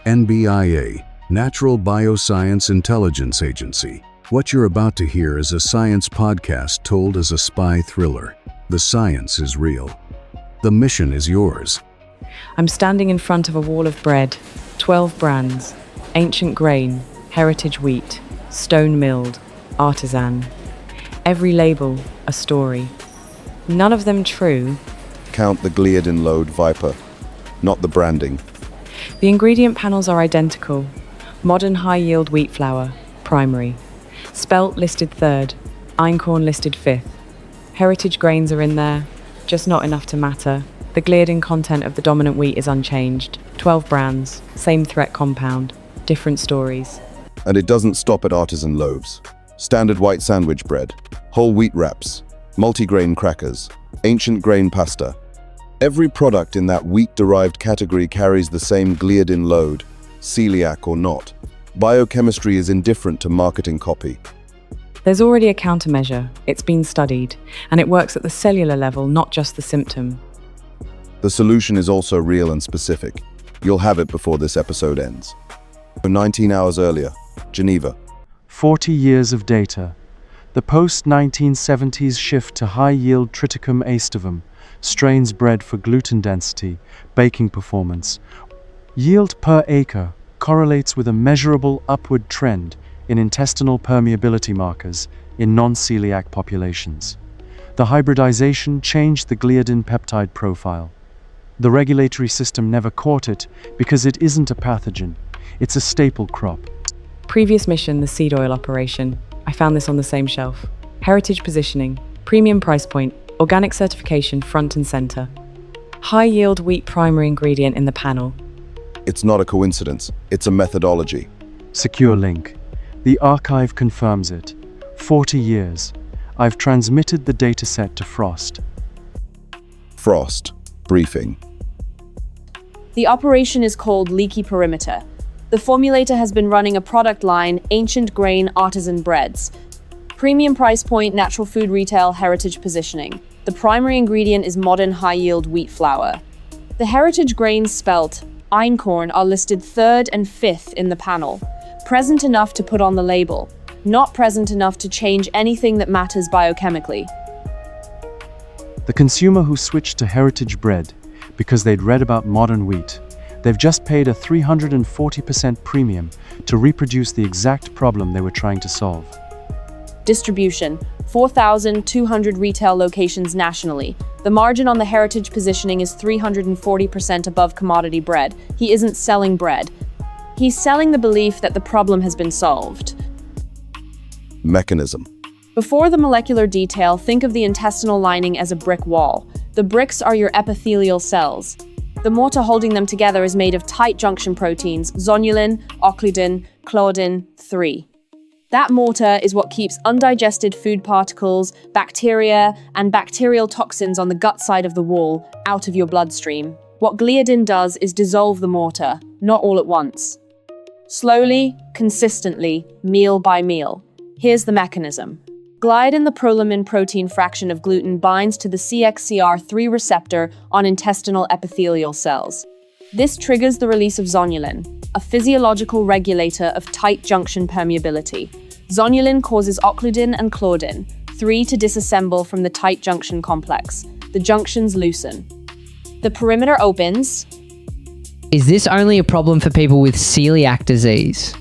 NBIA, Natural Bioscience Intelligence Agency. What you're about to hear is a science podcast told as a spy thriller. The science is real. The mission is yours. I'm standing in front of a wall of bread, 12 brands, ancient grain, heritage wheat, stone milled, artisan. Every label, a story. None of them true. Count the gliadin load, Viper, not the branding. The ingredient panels are identical. Modern high-yield wheat flour, primary. Spelt listed 3rd, einkorn listed 5th. Heritage grains are in there, just not enough to matter. The gliadin content of the dominant wheat is unchanged. 12 brands, same threat compound, different stories. And it doesn't stop at artisan loaves. Standard white sandwich bread, whole wheat wraps, multigrain crackers, ancient grain pasta. Every product in that wheat-derived category carries the same gliadin load, celiac or not. Biochemistry is indifferent to marketing copy. There's already a countermeasure. It's been studied, and it works at the cellular level, not just the symptom. The solution is also real and specific. You'll have it before this episode ends. 19 hours earlier, Geneva. 40 years of data. The post-1970s shift to high-yield triticum aestivum strains bred for gluten density, baking performance. Yield per acre correlates with a measurable upward trend in intestinal permeability markers in non-celiac populations. The hybridization changed the gliadin peptide profile. The regulatory system never caught it because it isn't a pathogen. It's a staple crop. Previous mission, the seed oil operation. I found this on the same shelf. Heritage positioning, premium price point, organic certification front and center. High-yield wheat primary ingredient in the panel. It's not a coincidence, it's a methodology. Secure link. The archive confirms it. 40 years. I've transmitted the dataset to Frost. Frost. Briefing. The operation is called Leaky perimeter. The formulator has been running a product line, ancient grain artisan breads. Premium price point, natural food retail, heritage positioning. The primary ingredient is modern high-yield wheat flour. The heritage grains spelt einkorn are listed 3rd and 5th in the panel. Present enough to put on the label, not present enough to change anything that matters biochemically. The consumer who switched to heritage bread because they'd read about modern wheat, they've just paid a 340% premium to reproduce the exact problem they were trying to solve. Distribution: 4,200 retail locations nationally. The margin on the heritage positioning is 340% above commodity bread. He isn't selling bread. He's selling the belief that the problem has been solved. Mechanism. Before the molecular detail, think of the intestinal lining as a brick wall. The bricks are your epithelial cells. The mortar holding them together is made of tight junction proteins, zonulin, occludin, claudin, 3. That mortar is what keeps undigested food particles, bacteria, and bacterial toxins on the gut side of the wall out of your bloodstream. What gliadin does is dissolve the mortar, not all at once. Slowly, consistently, meal by meal. Here's the mechanism. Gliadin, the prolamin protein fraction of gluten, binds to the CXCR3 receptor on intestinal epithelial cells. This triggers the release of zonulin, a physiological regulator of tight junction permeability. Zonulin causes occludin and claudin, 3, to disassemble from the tight junction complex. The junctions loosen. The perimeter opens. Is this only a problem for people with celiac disease?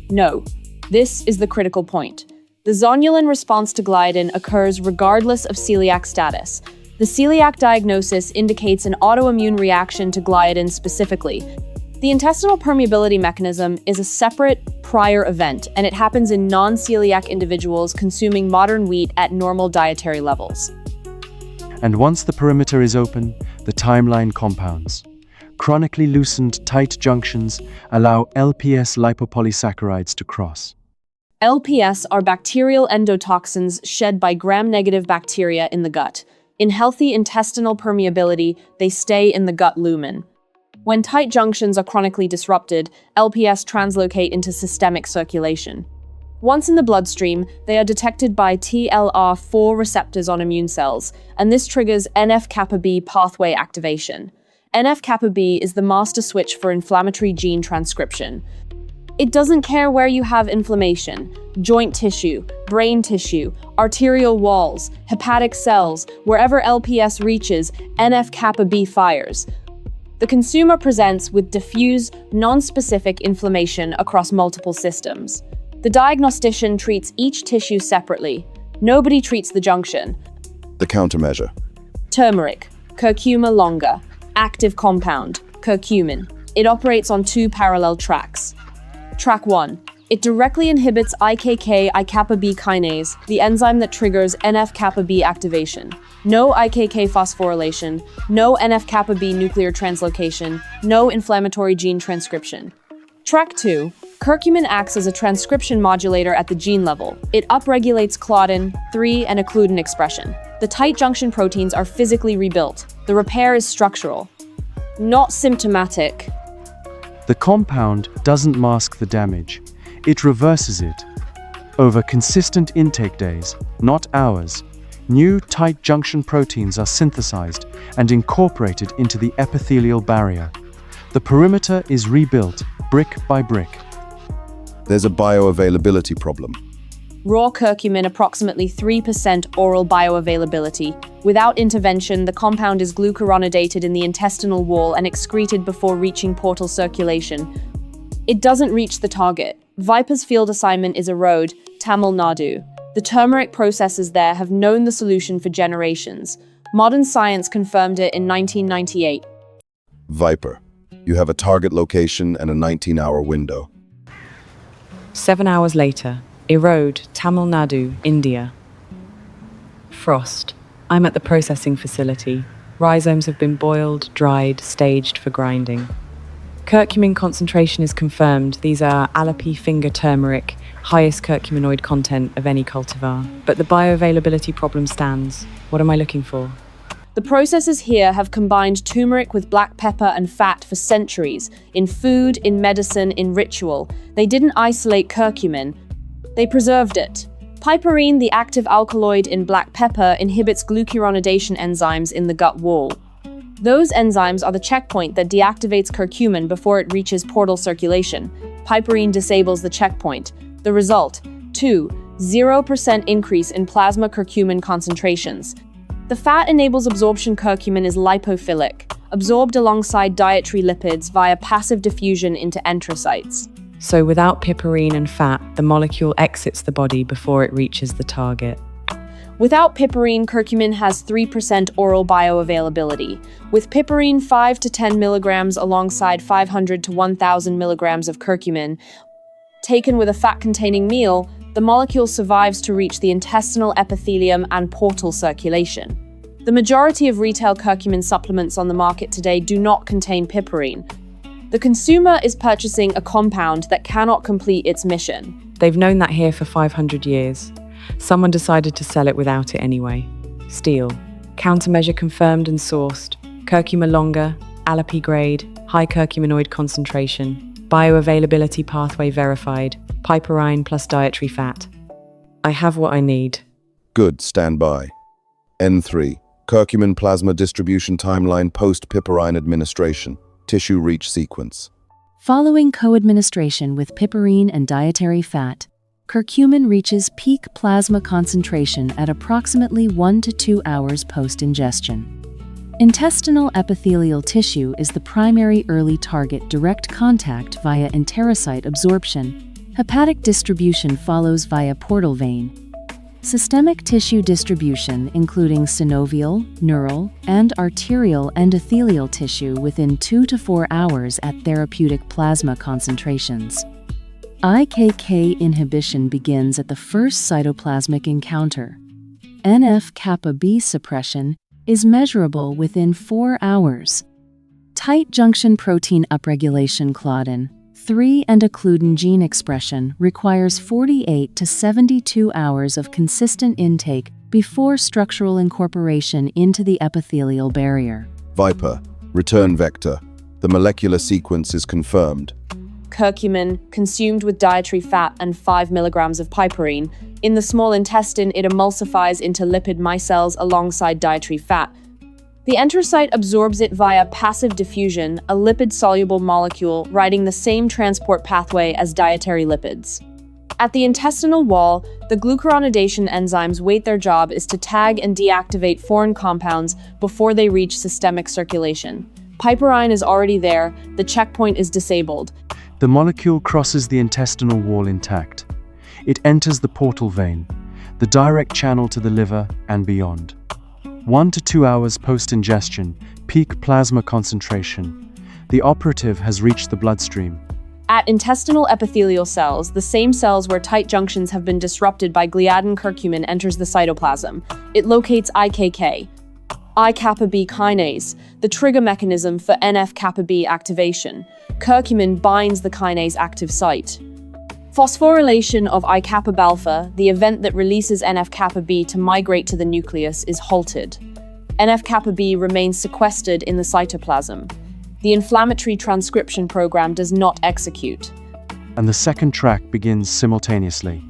No, this is the critical point. The zonulin response to gliadin occurs regardless of celiac status. The celiac diagnosis indicates an autoimmune reaction to gliadin specifically. The intestinal permeability mechanism is a separate, prior event, and it happens in non-celiac individuals consuming modern wheat at normal dietary levels. And once the perimeter is open, the timeline compounds. Chronically loosened tight junctions allow LPS lipopolysaccharides to cross. LPS are bacterial endotoxins shed by gram-negative bacteria in the gut. In healthy intestinal permeability, they stay in the gut lumen. When tight junctions are chronically disrupted, LPS translocate into systemic circulation. Once in the bloodstream, they are detected by TLR4 receptors on immune cells, and this triggers NF-kappa B pathway activation. NF-kappa B is the master switch for inflammatory gene transcription. It doesn't care where you have inflammation: joint tissue, brain tissue, arterial walls, hepatic cells. Wherever LPS reaches, NF-kappa B fires. The consumer presents with diffuse, non-specific inflammation across multiple systems. The diagnostician treats each tissue separately. Nobody treats the junction. The countermeasure. Turmeric, curcuma longa, active compound, curcumin. It operates on two parallel tracks. Track 1. It directly inhibits IKK-IKB kinase, the enzyme that triggers NF-kappa B activation. No IKK phosphorylation, no NF-kappa B nuclear translocation, no inflammatory gene transcription. Track 2. Curcumin acts as a transcription modulator at the gene level. It upregulates claudin, 3, and occludin expression. The tight junction proteins are physically rebuilt. The repair is structural, not symptomatic. The compound doesn't mask the damage, it reverses it. Over consistent intake days, not hours, new tight junction proteins are synthesized and incorporated into the epithelial barrier. The perimeter is rebuilt, brick by brick. There's a bioavailability problem. Raw curcumin approximately 3% oral bioavailability. Without intervention, the compound is glucuronidated in the intestinal wall and excreted before reaching portal circulation. It doesn't reach the target. Viper's field assignment is Erode, Tamil Nadu. The turmeric processors there have known the solution for generations. Modern science confirmed it in 1998. Viper. You have a target location and a 19-hour window. 7 hours later, Erode, Tamil Nadu, India. Frost. I'm at the processing facility. Rhizomes have been boiled, dried, staged for grinding. Curcumin concentration is confirmed. These are Alepi finger turmeric, highest curcuminoid content of any cultivar. But the bioavailability problem stands. What am I looking for? The processors here have combined turmeric with black pepper and fat for centuries, in food, in medicine, in ritual. They didn't isolate curcumin, they preserved it. Piperine, the active alkaloid in black pepper, inhibits glucuronidation enzymes in the gut wall. Those enzymes are the checkpoint that deactivates curcumin before it reaches portal circulation. Piperine disables the checkpoint. The result: 0% increase in plasma curcumin concentrations. The fat enables absorption. Curcumin is lipophilic, absorbed alongside dietary lipids via passive diffusion into enterocytes. So without piperine and fat, the molecule exits the body before it reaches the target. Without piperine, curcumin has 3% oral bioavailability. With piperine, 5 to 10 milligrams alongside 500 to 1,000 milligrams of curcumin, taken with a fat-containing meal, the molecule survives to reach the intestinal epithelium and portal circulation. The majority of retail curcumin supplements on the market today do not contain piperine. The consumer is purchasing a compound that cannot complete its mission. They've known that here for 500 years. Someone decided to sell it without it anyway. Steal. Countermeasure confirmed and sourced. Curcuma longa, Alepi grade, high curcuminoid concentration. Bioavailability pathway verified. Piperine plus dietary fat. I have what I need. Good, stand by. N3. Curcumin plasma distribution timeline post-piperine administration. Tissue reach sequence. Following co-administration with piperine and dietary fat, curcumin reaches peak plasma concentration at approximately 1 to 2 hours post-ingestion. Intestinal epithelial tissue is the primary early target. Direct contact via enterocyte absorption. Hepatic distribution follows via portal vein. Systemic tissue distribution, including synovial, neural, and arterial endothelial tissue within 2 to 4 hours at therapeutic plasma concentrations. IKK inhibition begins at the first cytoplasmic encounter. NF-kappa B suppression is measurable within 4 hours. Tight junction protein upregulation claudin, 3 and occludin gene expression requires 48 to 72 hours of consistent intake before structural incorporation into the epithelial barrier. Viper. Return vector. The molecular sequence is confirmed. Curcumin, consumed with dietary fat and 5 milligrams of piperine. In the small intestine, it emulsifies into lipid micelles alongside dietary fat. The enterocyte absorbs it via passive diffusion, a lipid-soluble molecule riding the same transport pathway as dietary lipids. At the intestinal wall, the glucuronidation enzymes wait. Their job is to tag and deactivate foreign compounds before they reach systemic circulation. Piperine is already there, the checkpoint is disabled. The molecule crosses the intestinal wall intact. It enters the portal vein, the direct channel to the liver and beyond. 1 to 2 hours post-ingestion, peak plasma concentration. The operative has reached the bloodstream. At intestinal epithelial cells, the same cells where tight junctions have been disrupted by gliadin curcumin enters the cytoplasm. It locates IKK, I-kappa B kinase, the trigger mechanism for NF-kappa B activation. Curcumin binds the kinase active site. Phosphorylation of I-kappa alpha, the event that releases NF-kappa B to migrate to the nucleus, is halted. NF-kappa B remains sequestered in the cytoplasm. The inflammatory transcription program does not execute. And the second track begins simultaneously.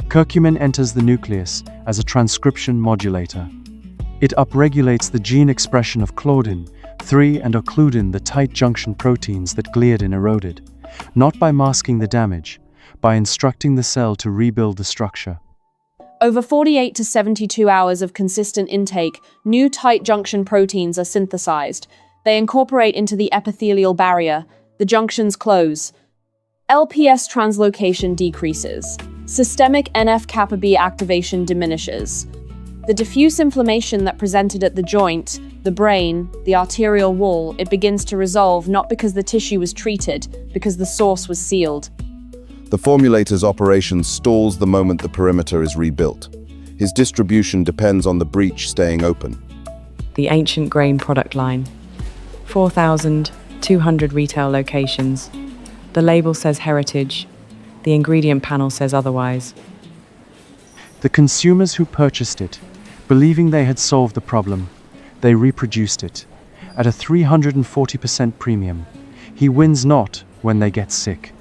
Curcumin enters the nucleus as a transcription modulator. It upregulates the gene expression of claudin, 3 and occludin, the tight junction proteins that gliadin eroded, not by masking the damage, by instructing the cell to rebuild the structure. Over 48 to 72 hours of consistent intake, new tight junction proteins are synthesized. They incorporate into the epithelial barrier. The junctions close. LPS translocation decreases. Systemic NF-kappa B activation diminishes. The diffuse inflammation that presented at the joint, the brain, the arterial wall, it begins to resolve not because the tissue was treated, because the source was sealed. The formulator's operation stalls the moment the perimeter is rebuilt. His distribution depends on the breach staying open. The ancient grain product line. 4,200 retail locations. The label says heritage. The ingredient panel says otherwise. The consumers who purchased it, believing they had solved the problem, they reproduced it at a 340% premium. He wins not when they get sick.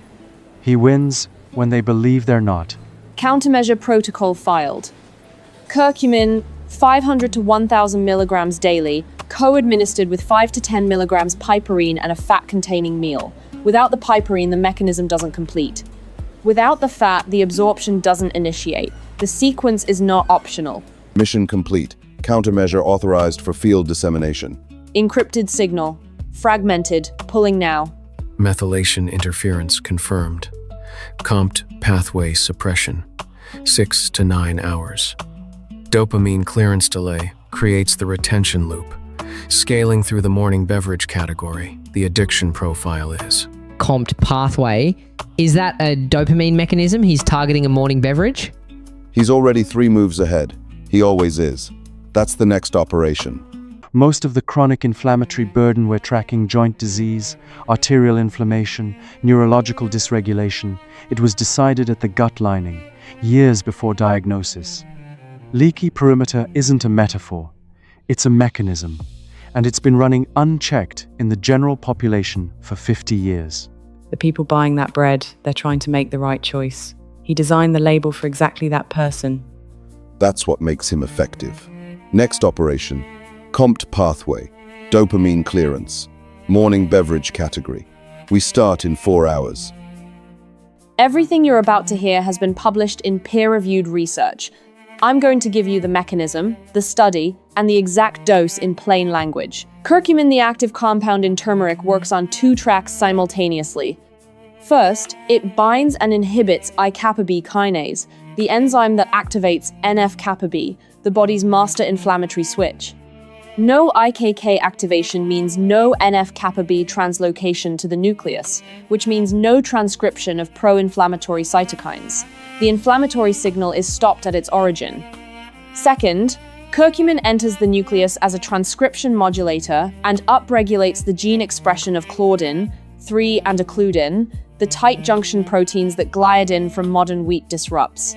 He wins when they believe they're not. Countermeasure protocol filed. Curcumin, 500 to 1,000 milligrams daily, co-administered with 5 to 10 milligrams piperine and a fat-containing meal. Without the piperine, the mechanism doesn't complete. Without the fat, the absorption doesn't initiate. The sequence is not optional. Mission complete. Countermeasure authorized for field dissemination. Encrypted signal. Fragmented. Pulling now. Methylation interference confirmed. COMT pathway suppression. 6 to 9 hours. Dopamine clearance delay creates the retention loop. Scaling through the morning beverage category, the addiction profile is. COMT pathway. Is that a dopamine mechanism? He's targeting a morning beverage? He's already 3 moves ahead. He always is. That's the next operation. Most of the chronic inflammatory burden we're tracking, joint disease, arterial inflammation, neurological dysregulation, it was decided at the gut lining, years before diagnosis. Leaky perimeter isn't a metaphor, it's a mechanism, and it's been running unchecked in the general population for 50 years. The people buying that bread, they're trying to make the right choice. He designed the label for exactly that person. That's what makes him effective. Next operation. COMT pathway, dopamine clearance, morning beverage category. We start in 4 hours. Everything you're about to hear has been published in peer-reviewed research. I'm going to give you the mechanism, the study, and the exact dose in plain language. Curcumin, the active compound in turmeric, works on 2 tracks simultaneously. First, it binds and inhibits I-kappa B kinase, the enzyme that activates NF-kappa B, the body's master inflammatory switch. No IKK activation means no NF-kappa B translocation to the nucleus, which means no transcription of pro-inflammatory cytokines. The inflammatory signal is stopped at its origin. Second, curcumin enters the nucleus as a transcription modulator and upregulates the gene expression of claudin, 3 and occludin, the tight junction proteins that gliadin from modern wheat disrupts.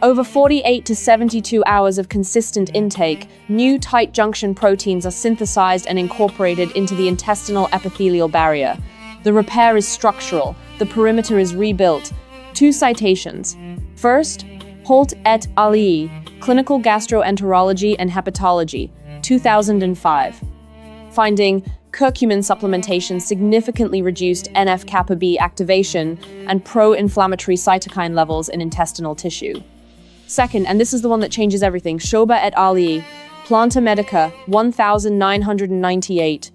Over 48 to 72 hours of consistent intake, new tight junction proteins are synthesized and incorporated into the intestinal epithelial barrier. The repair is structural. The perimeter is rebuilt. 2 citations. First, Holt et al. Clinical Gastroenterology and Hepatology, 2005. finding curcumin supplementation significantly reduced NF-kappa B activation and pro-inflammatory cytokine levels in intestinal tissue. Second, and this is the one that changes everything, Shoba et al. Planta Medica, 1998.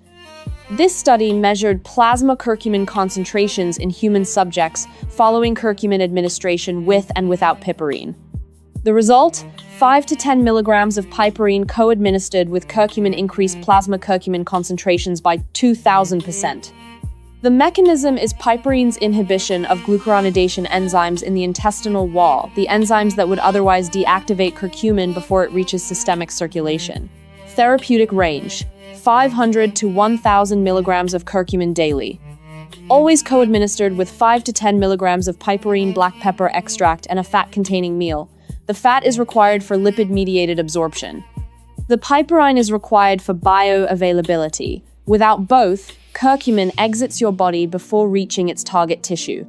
This study measured plasma curcumin concentrations in human subjects following curcumin administration with and without piperine. The result? 5 to 10 milligrams of piperine co-administered with curcumin increased plasma curcumin concentrations by 2,000%. The mechanism is piperine's inhibition of glucuronidation enzymes in the intestinal wall, the enzymes that would otherwise deactivate curcumin before it reaches systemic circulation. Therapeutic range: 500 to 1,000 milligrams of curcumin daily. Always co-administered with 5 to 10 milligrams of piperine black pepper extract and a fat-containing meal. The fat is required for lipid-mediated absorption. The piperine is required for bioavailability. Without both, curcumin exits your body before reaching its target tissue.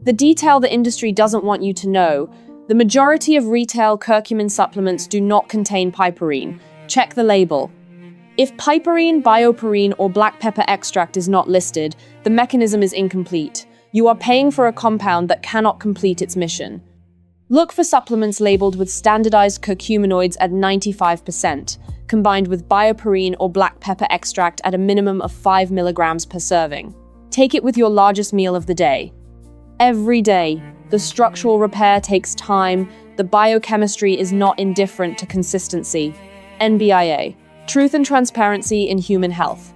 The detail the industry doesn't want you to know: the majority of retail curcumin supplements do not contain piperine. Check the label. If piperine, bioperine, or black pepper extract is not listed, the mechanism is incomplete. You are paying for a compound that cannot complete its mission. Look for supplements labeled with standardized curcuminoids at 95%, combined with bioperine or black pepper extract at a minimum of 5 milligrams per serving. Take it with your largest meal of the day. Every day, the structural repair takes time, the biochemistry is not indifferent to consistency. NBIA, Truth and Transparency in Human Health.